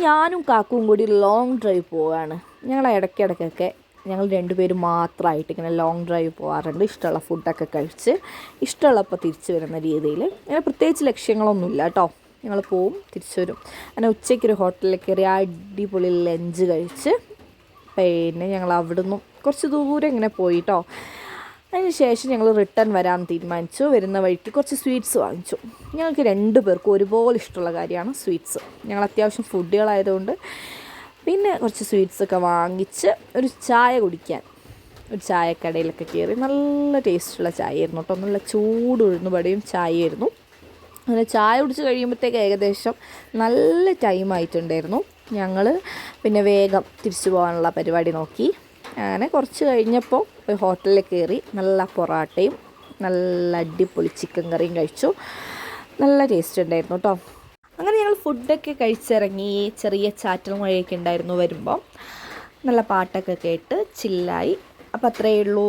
ഞാനും കാക്കും കൂടി ലോങ് ഡ്രൈവ് പോവുകയാണ്. ഞങ്ങൾ ഇടയ്ക്കിടയ്ക്കൊക്കെ ഞങ്ങൾ രണ്ടുപേരും മാത്രമായിട്ട് ഇങ്ങനെ ലോങ് ഡ്രൈവ് പോകാറുണ്ട്. ഇഷ്ടമുള്ള ഫുഡൊക്കെ കഴിച്ച് ഇഷ്ടമുള്ളപ്പോൾ തിരിച്ചു വരുന്ന രീതിയിൽ. അങ്ങനെ പ്രത്യേകിച്ച് ലക്ഷ്യങ്ങളൊന്നുമില്ല കേട്ടോ. ഞങ്ങൾ പോവും, തിരിച്ചു വരും. അങ്ങനെ ഉച്ചയ്ക്കൊരു ഹോട്ടലിൽ കയറി അടിപൊളി ലഞ്ച് കഴിച്ച് പിന്നെ ഞങ്ങൾ അവിടുന്ന് കുറച്ച് ദൂരം ഇങ്ങനെ പോയി കേട്ടോ. അതിന് ശേഷം ഞങ്ങൾ റിട്ടേൺ വരാൻ തീരുമാനിച്ചു. വരുന്ന വഴിക്ക് കുറച്ച് സ്വീറ്റ്സ് വാങ്ങിച്ചു. ഞങ്ങൾക്ക് 2 പേർക്കും ഒരുപോലെ ഇഷ്ടമുള്ള കാര്യമാണ് സ്വീറ്റ്സ്. ഞങ്ങൾ അത്യാവശ്യം ഫുഡുകളായതുകൊണ്ട് പിന്നെ കുറച്ച് സ്വീറ്റ്സൊക്കെ വാങ്ങിച്ച് ഒരു ചായ കുടിക്കാൻ ഒരു ചായക്കടയിലൊക്കെ കയറി. നല്ല ടേസ്റ്റുള്ള ചായയായിരുന്നു കേട്ടോ. നല്ല ചൂട് ഉഴുന്നുവടയും ചായയായിരുന്നു. അങ്ങനെ ചായ കുടിച്ച് കഴിയുമ്പോഴത്തേക്ക് ഏകദേശം നല്ല ടൈമായിട്ടുണ്ടായിരുന്നു. ഞങ്ങൾ പിന്നെ വേഗം തിരിച്ചു പോകാനുള്ള പരിപാടി നോക്കി. അങ്ങനെ കുറച്ച് കഴിഞ്ഞപ്പോൾ ഒരു ഹോട്ടലിൽ കയറി നല്ല പൊറാട്ടയും നല്ല അടിപൊളി ചിക്കൻ കറിയും കഴിച്ചു. നല്ല ടേസ്റ്റ് ഉണ്ടായിരുന്നു കേട്ടോ. അങ്ങനെ ഞങ്ങൾ ഫുഡൊക്കെ കഴിച്ചിറങ്ങി. ചെറിയ ചാറ്റൽ മഴയൊക്കെ ഉണ്ടായിരുന്നു വരുമ്പോൾ. നല്ല പാട്ടൊക്കെ കേട്ട് ചില്ലായി. അപ്പോൾ അത്രയേ ഉള്ളൂ.